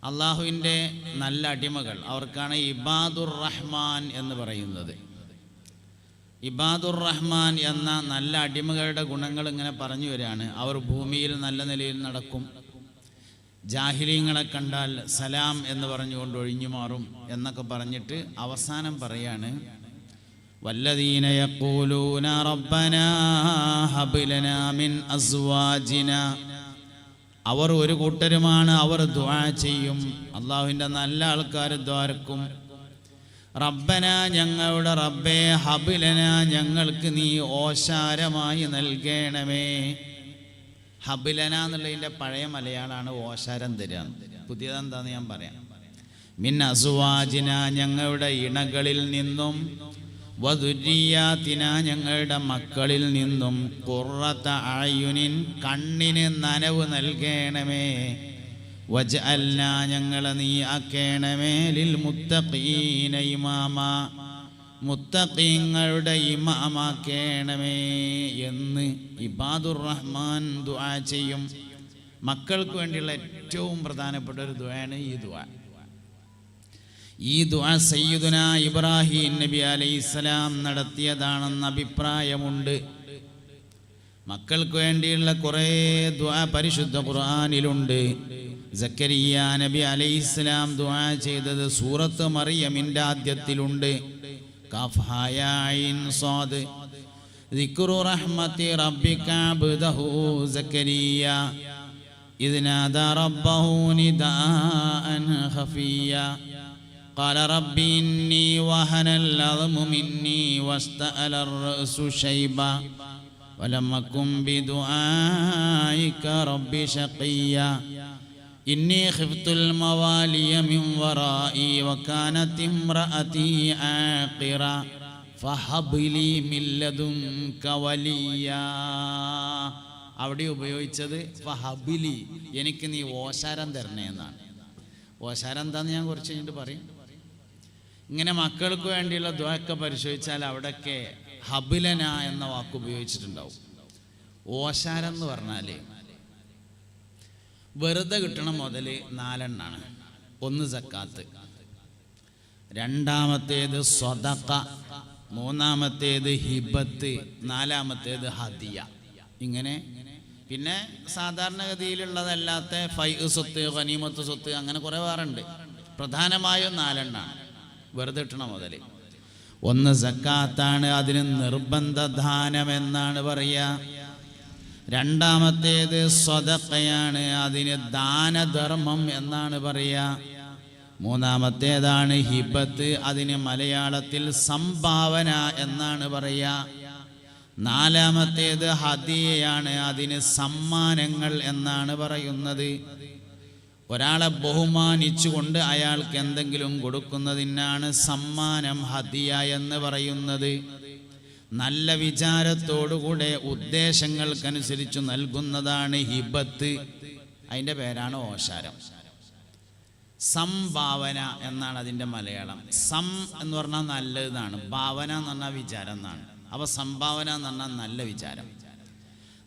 അള്ളാഹുവിൻ്റെ നല്ല അടിമകൾ, അവർക്കാണ് ഇബാദുർ റഹ്മാൻ എന്ന് പറയുന്നത്. ഇബാദുർ റഹ്മാൻ എന്ന നല്ല അടിമകളുടെ ഗുണങ്ങൾ ഇങ്ങനെ പറഞ്ഞു വരികയാണ്. അവർ ഭൂമിയിൽ നല്ല നിലയിൽ നടക്കും, ജാഹിലീങ്ങളെ കണ്ടാൽ സലാം എന്ന് പറഞ്ഞുകൊണ്ട് ഒഴിഞ്ഞു മാറും എന്നൊക്കെ പറഞ്ഞിട്ട് അവസാനം പറയാണ്, വല്ലദീന യഖൂലൂന റബ്ബനാ ഹബ് ലനാ മിൻ അസ്വാജിനാ. അവർ ഒരു കൂട്ടരുമാണ്, അവർ ദുആ ചെയ്യും. അള്ളാഹുവിൻ്റെ നല്ല ആൾക്കാർ ദ്വാരക്കും, റബ്ബന ഞങ്ങളുടെ റബ്ബേ ഹബ് ലനാ ഞങ്ങൾക്ക് നീ ഓശാരമായി നൽകണമേ. ഹബ് ലനാ എന്നുള്ളതിൻ്റെ പഴയ മലയാളമാണ് ഓശാരം തരാൻ. പുതിയതെന്താന്ന് ഞാൻ പറയാം. മിൻ അസ്വാജിന ഞങ്ങളുടെ ഇണകളിൽ നിന്നും, വദുരിയാതിന ഞങ്ങളുടെ മക്കളിൽ നിന്നും, ഖുർറത അയുനിൻ കണ്ണിന് നനവ് നൽകണമേ, വജഅൽനാ ഞങ്ങളെ നീ ആക്കണമേ, ലിൽ മുത്തഖീന ഇമാമ മുത്തഖീങ്ങളുടെ ഇമാമാക്കണമേ എന്ന് ഇബാദുർ റഹ്മാൻ ദുആ ചെയ്യും. മക്കൾക്ക് വേണ്ടിയുള്ള ഏറ്റവും പ്രധാനപ്പെട്ട ഒരു ദുആയാണ് ഈ ദുആ. ഈ ദുആ സയ്യിദുനാ ഇബ്രാഹിം നബി അലൈഹിസ്സലാം നടത്തിയതാണെന്ന് അഭിപ്രായമുണ്ട്. മക്കൾക്ക് വേണ്ടിയുള്ള കുറേ ദുആ പരിശുദ്ധ ഖുർആനിലുണ്ട്. സക്കരിയ നബി അലൈഹിസ്സലാം ദുആ ചെയ്തത് സൂറത്ത് മറിയമിൻ്റെ ആദ്യത്തിലുണ്ട്. ഖാഫ് ഹാ യാ ഐൻ സാദ് ദിക്റു റഹ്മത്തി റബ്ബിക അബ്ദഹു സക്കരിയ ഇദ് നാദാ റബ്ബഹു നിദാഅൻ ഖഫിയ قال رب إني وهن العظم مني واستأل الرأس شيبا ولم أكن بدعائك رب شقيا إني خفت الموالي من ورائي وكانت امرأتي عاقرا فهب لي من لدنك وليا. അവിടെ ഉപയോഗിച്ചത് ഫഹബിലി, എനിക്ക് നീ ഓശാരം തരണേ എന്നാണ്. ഓശാരം എന്താണെന്ന് ഞാൻ കുറച്ച് കഴിഞ്ഞിട്ട് പറയും. ഇങ്ങനെ മക്കൾക്ക് വേണ്ടിയുള്ള ദുആക്കെ പരിശോധിച്ചാൽ അവിടെയൊക്കെ ഹബിലന എന്ന വാക്ക് ഉപയോഗിച്ചിട്ടുണ്ടാവും. ഓശാരം എന്ന് പറഞ്ഞാൽ വെറുതെ കിട്ടണ മുതൽ 4 എണ്ണാണ്. ഒന്ന് സക്കാത്ത്, രണ്ടാമത്തേത് സ്വദഖ, മൂന്നാമത്തേത് ഹിബത്ത്, നാലാമത്തേത് ഹദിയ. ഇങ്ങനെ പിന്നെ സാധാരണഗതിയിലുള്ളതല്ലാത്ത ഫൈ സ്വത്ത്, ഗനീമത്ത് സ്വത്ത്, അങ്ങനെ കുറേ വേറുണ്ട്. പ്രധാനമായും 4 എണ്ണാണ് വെറുതെ കിട്ടണ മുതൽ. ഒന്ന് സക്കാത്താണ്, അതിന് നിർബന്ധദാനം എന്നാണ് പറയുക. രണ്ടാമത്തേത് സ്വദഖയാണ്, അതിന് ദാനധർമ്മം എന്നാണ് പറയുക. മൂന്നാമത്തേതാണ് ഹിബത്ത്, അതിന് മലയാളത്തിൽ സംഭാവന എന്നാണ് പറയുക. നാലാമത്തേത് ഹദിയയാണ്, അതിന് സമ്മാനങ്ങൾ എന്നാണ് പറയുന്നത്. ഒരാളെ ബഹുമാനിച്ചുകൊണ്ട് അയാൾക്ക് എന്തെങ്കിലും കൊടുക്കുന്നതിനാണ് സമ്മാനം, ഹദിയ എന്ന് പറയുന്നത്. നല്ല വിചാരത്തോടുകൂടെ ഉദ്ദേശങ്ങൾക്കനുസരിച്ച് നൽകുന്നതാണ് ഹിബത്ത്. അതിൻ്റെ പേരാണ് ഓശാരം. സംഭാവന എന്നാണ് അതിൻ്റെ മലയാളം. സം എന്ന് പറഞ്ഞാൽ നല്ലതാണ്, ഭാവന എന്ന് പറഞ്ഞാൽ വിചാരം എന്നാണ്. അപ്പോൾ സംഭാവന എന്ന് പറഞ്ഞാൽ നല്ല വിചാരം.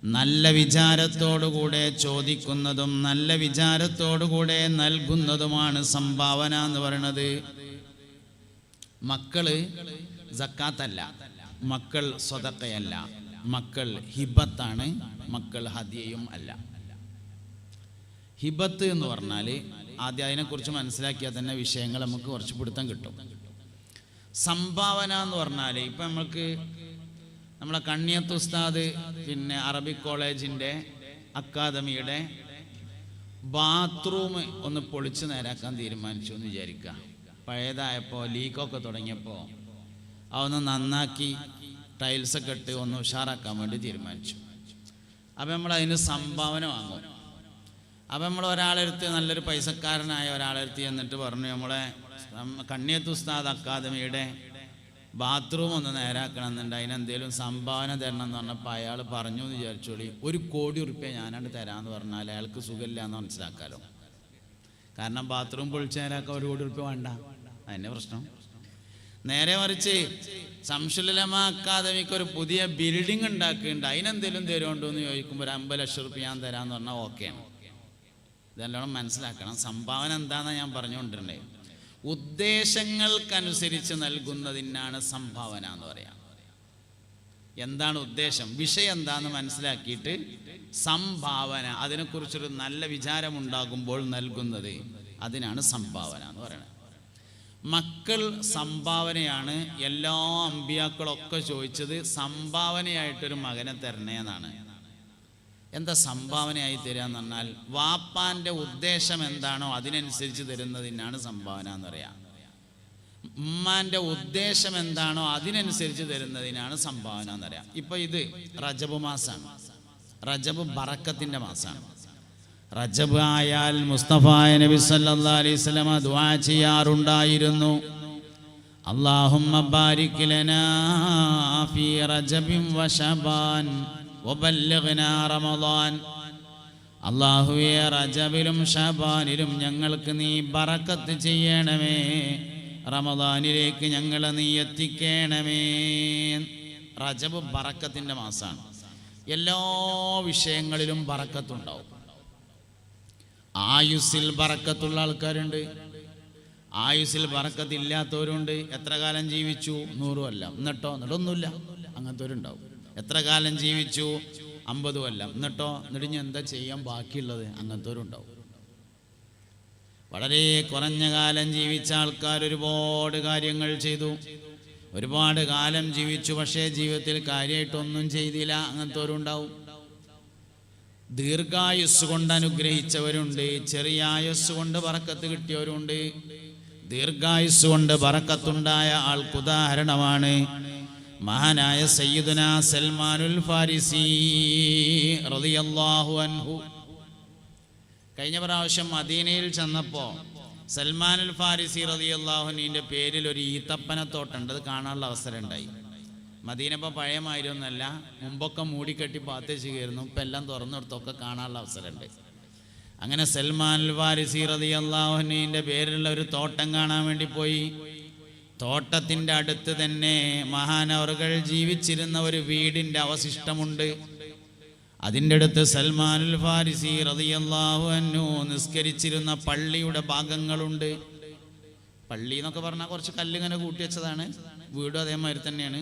നല്ല വിചാരത്തോടുകൂടെ ചോദിക്കുന്നതും നല്ല വിചാരത്തോടുകൂടെ നൽകുന്നതുമാണ് സംഭാവന എന്ന് പറയുന്നത്. മക്കള് സക്കാത്തല്ല, മക്കൾ സ്വദഖയല്ല, മക്കൾ ഹിബത്താണ്, മക്കൾ ഹദിയയും അല്ല. ഹിബത്ത് എന്ന് പറഞ്ഞാൽ ആദ്യം അതിനെക്കുറിച്ച് മനസ്സിലാക്കിയാൽ തന്നെ വിഷയങ്ങൾ നമുക്ക് കുറച്ച് പിടുത്തം കിട്ടും. സംഭാവന എന്ന് പറഞ്ഞാൽ ഇപ്പം നമ്മൾക്ക് നമ്മളെ കണ്ണിയത്ത് ഉസ്താദ് പിന്നെ അറബിക് കോളേജിൻ്റെ അക്കാദമിയുടെ ബാത്റൂം ഒന്ന് പൊളിച്ച് നേരാക്കാൻ തീരുമാനിച്ചു എന്ന് വിചാരിക്കുക. പഴയതായപ്പോൾ ലീക്കൊക്കെ തുടങ്ങിയപ്പോൾ അതൊന്ന് നന്നാക്കി ടൈൽസൊക്കെ ഇട്ട് ഒന്ന് ഉഷാറാക്കാൻ വേണ്ടി തീരുമാനിച്ചു. അപ്പം നമ്മൾ അതിന് സംഭാവന വാങ്ങും. അപ്പം നമ്മൾ ഒരാളെടുത്ത്, നല്ലൊരു പൈസക്കാരനായ ഒരാളെടുത്ത് എന്നിട്ട് പറഞ്ഞു, നമ്മളെ കണ്ണിയത്ത് ഉസ്താദ് അക്കാദമിയുടെ ബാത്റൂം ഒന്ന് നേരാക്കണം എന്നുണ്ട്, അതിനെന്തേലും സംഭാവന തരണം എന്ന് പറഞ്ഞപ്പോൾ അയാൾ പറഞ്ഞു എന്ന് വിചാരിച്ചോളി, 1 കോടി ഉറുപ്പ്യ ഞാനാണ്ട് തരാമെന്ന് പറഞ്ഞാൽ അയാൾക്ക് സുഖമില്ല എന്ന് മനസ്സിലാക്കാമല്ലോ. കാരണം ബാത്റൂം പൊളിച്ച് നേരാക്കാൻ 1 കോടി ഉറുപ്പ്യ വേണ്ട, അതിൻ്റെ പ്രശ്നം. നേരെ മറിച്ച് ശംസുലുലമ അക്കാദമിക്ക് ഒരു പുതിയ ബിൽഡിംഗ് ഉണ്ടാക്കുന്നുണ്ട്, അതിനെന്തെങ്കിലും തരുമുണ്ടോ എന്ന് ചോദിക്കുമ്പോൾ 50 ലക്ഷം ഉറുപ്പ്യ ഞാൻ തരാമെന്ന് പറഞ്ഞാൽ ഓക്കെയാണ്. ഇതെല്ലാം മനസ്സിലാക്കണം. സംഭാവന എന്താണെന്ന് ഞാൻ പറഞ്ഞുകൊണ്ടിരുന്നത്. ഉദ്ദേശങ്ങൾക്കനുസരിച്ച് നൽകുന്നതിനാണ് സംഭാവന എന്ന് പറയാം. എന്താണ് ഉദ്ദേശം, വിഷയം എന്താണെന്ന് മനസ്സിലാക്കിയിട്ട് സംഭാവന, അതിനെക്കുറിച്ചൊരു നല്ല വിചാരമുണ്ടാകുമ്പോൾ നൽകുന്നത്, അതിനാണ് സംഭാവന എന്ന് പറയുന്നത്. മക്കൾ സംഭാവനയാണ്. എല്ലാ അമ്പിയാക്കളൊക്കെ ചോദിച്ചത് സംഭാവനയായിട്ടൊരു മകനെ തരണേ എന്നാണ്. എന്താ സംഭാവനയായി തരിക എന്ന് പറഞ്ഞാൽ, വാപ്പാൻ്റെ ഉദ്ദേശം എന്താണോ അതിനനുസരിച്ച് തരുന്നതിനാണ് സംഭാവന എന്ന് പറയാം. ഉമ്മാൻ്റെ ഉദ്ദേശം എന്താണോ അതിനനുസരിച്ച് തരുന്നതിനാണ് സംഭാവന എന്ന് പറയാം. ഇപ്പം ഇത് റജബ് മാസമാണ്. റജബ് ബറക്കത്തിൻ്റെ മാസമാണ്. റജബ് ആയാൽ മുസ്തഫ നബി സല്ലല്ലാഹു അലൈഹി വസല്ലം ദുആ ചെയ്യാറുണ്ടായിരുന്നു. അല്ലാഹുമ്മ ബാരിക് ലനാ ഫീ റജബിൻ വ ശഅബാൻ വബല്ലിഗ്നാ റമളാൻ. അല്ലാഹുവേ, റജബിലും ശഅബാനിലും ഞങ്ങൾക്ക് നീ ബറക്കത്ത് ചെയ്യണമേ, റമളാനിലേക്ക് ഞങ്ങളെ നീ എത്തിക്കണമേ. റജബ് ബറക്കത്തിൻ്റെ മാസമാണ്. എല്ലാ വിഷയങ്ങളിലും ബറക്കത്തുണ്ടാവും. ആയുസ്സിൽ ബറക്കത്തുള്ള ആൾക്കാരുണ്ട്, ആയുസ്സിൽ ബറക്കത്തില്ലാത്തവരുണ്ട്. എത്ര കാലം ജീവിച്ചു? 100 കൊല്ലം. എന്നിട്ടൊന്നുമില്ല, അങ്ങനത്തെവരുണ്ടാവും. എത്ര കാലം ജീവിച്ചു? 50 കൊല്ലം. എന്നിട്ട് എന്താ ചെയ്യാൻ ബാക്കിയുള്ളത്? അങ്ങനത്തെവരുണ്ടാവും. വളരെ കുറഞ്ഞ കാലം ജീവിച്ച ആൾക്കാർ ഒരുപാട് കാര്യങ്ങൾ ചെയ്തു, ഒരുപാട് കാലം ജീവിച്ചു, പക്ഷേ ജീവിതത്തിൽ കാര്യമായിട്ടൊന്നും ചെയ്തില്ല. അങ്ങനത്തെവരുണ്ടാവും. ദീർഘായുസ് കൊണ്ട് അനുഗ്രഹിച്ചവരുണ്ട്, ചെറിയ ആയുസ് കൊണ്ട് ബറക്കത്ത് കിട്ടിയവരുണ്ട്. ദീർഘായുസ് കൊണ്ട് ബറക്കത്തുണ്ടായ ആൾക്കുദാഹരണമാണ് മഹാനായ സയ്യിദുനാ സൽമാനുൽ ഫാരിസി റളിയല്ലാഹു അൻഹു. കഴിഞ്ഞ പ്രാവശ്യം മദീനയിൽ ചെന്നപ്പോൾ സൽമാനുൽ ഫാരിസി റളിയല്ലാഹു അൻഹുവിൻ്റെ പേരിൽ ഒരു ഈത്തപ്പനത്തോട്ടുണ്ട്. അത് കാണാനുള്ള അവസരം ഉണ്ടായി. മദീന ഇപ്പോൾ പഴയ മാതിരിയൊന്നുമല്ല, മുമ്പൊക്കെ മൂടിക്കെട്ടി പാത്തേച്ച് കയറുന്നു. ഇപ്പം എല്ലാം തുറന്നെടുത്തൊക്കെ കാണാനുള്ള അവസരമുണ്ട്. അങ്ങനെ സൽമാനുൽ ഫാരിസി റളിയല്ലാഹു അൻഹുവിൻ്റെ പേരിലുള്ള ഒരു തോട്ടം കാണാൻ വേണ്ടി പോയി. തോട്ടത്തിൻ്റെ അടുത്ത് തന്നെ മഹാനവറുകൾ ജീവിച്ചിരുന്ന ഒരു വീടിൻ്റെ അവശിഷ്ടമുണ്ട്. അതിൻ്റെ അടുത്ത് സൽമാനുൽ ഫാരിസി റളിയല്ലാഹു അൻഹു നിസ്കരിച്ചിരുന്ന പള്ളിയുടെ ഭാഗങ്ങളുണ്ട്. പള്ളി എന്നൊക്കെ പറഞ്ഞാൽ കുറച്ച് കല്ലിങ്ങനെ കൂട്ടി വെച്ചതാണ്. വീടും അതേമാതിരി തന്നെയാണ്.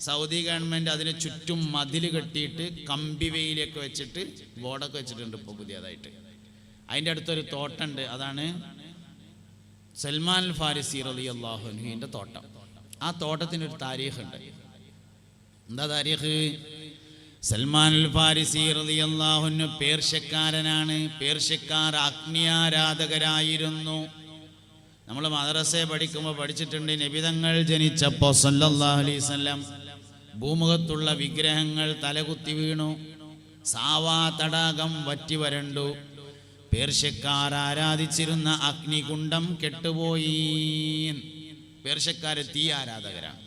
സൗദി ഗവൺമെൻറ് അതിന് ചുറ്റും മതിൽ കെട്ടിയിട്ട് കമ്പി വെയിലൊക്കെ വെച്ചിട്ട് ബോർഡൊക്കെ വെച്ചിട്ടുണ്ട് ഇപ്പോൾ പുതിയതായിട്ട്. അതിൻ്റെ അടുത്തൊരു തോട്ടമുണ്ട്. അതാണ് സൽമാനുൽ ഫാരിസി റളിയല്ലാഹു അൻഹുവിൻ്റെ തോട്ടം. ആ തോട്ടത്തിനൊരു താരീഖുണ്ട്. എന്താ താരീഖ്? സൽമാനുൽ ഫാരിസി റളിയല്ലാഹു അൻഹു പേർഷ്യക്കാരനാണ്. പേർഷ്യക്കാർ അഗ്നിയാരാധകരായിരുന്നു. നമ്മൾ മദ്രസയെ പഠിക്കുമ്പോൾ പഠിച്ചിട്ടുണ്ട്, നബിതങ്ങൾ ജനിച്ചപ്പോൾ സല്ലല്ലാഹു അലൈഹി വസല്ലം ഭൂമുഖത്തുള്ള വിഗ്രഹങ്ങൾ തലകുത്തി വീണു, സാവാ തടാകം വറ്റി വരണ്ടു. പേർഷ്യക്കാർ ആരാധിച്ചിരുന്ന അഗ്നികുണ്ഡം കെട്ടുപോയി. പേർഷ്യക്കാര് തീ ആരാധകരാണ്.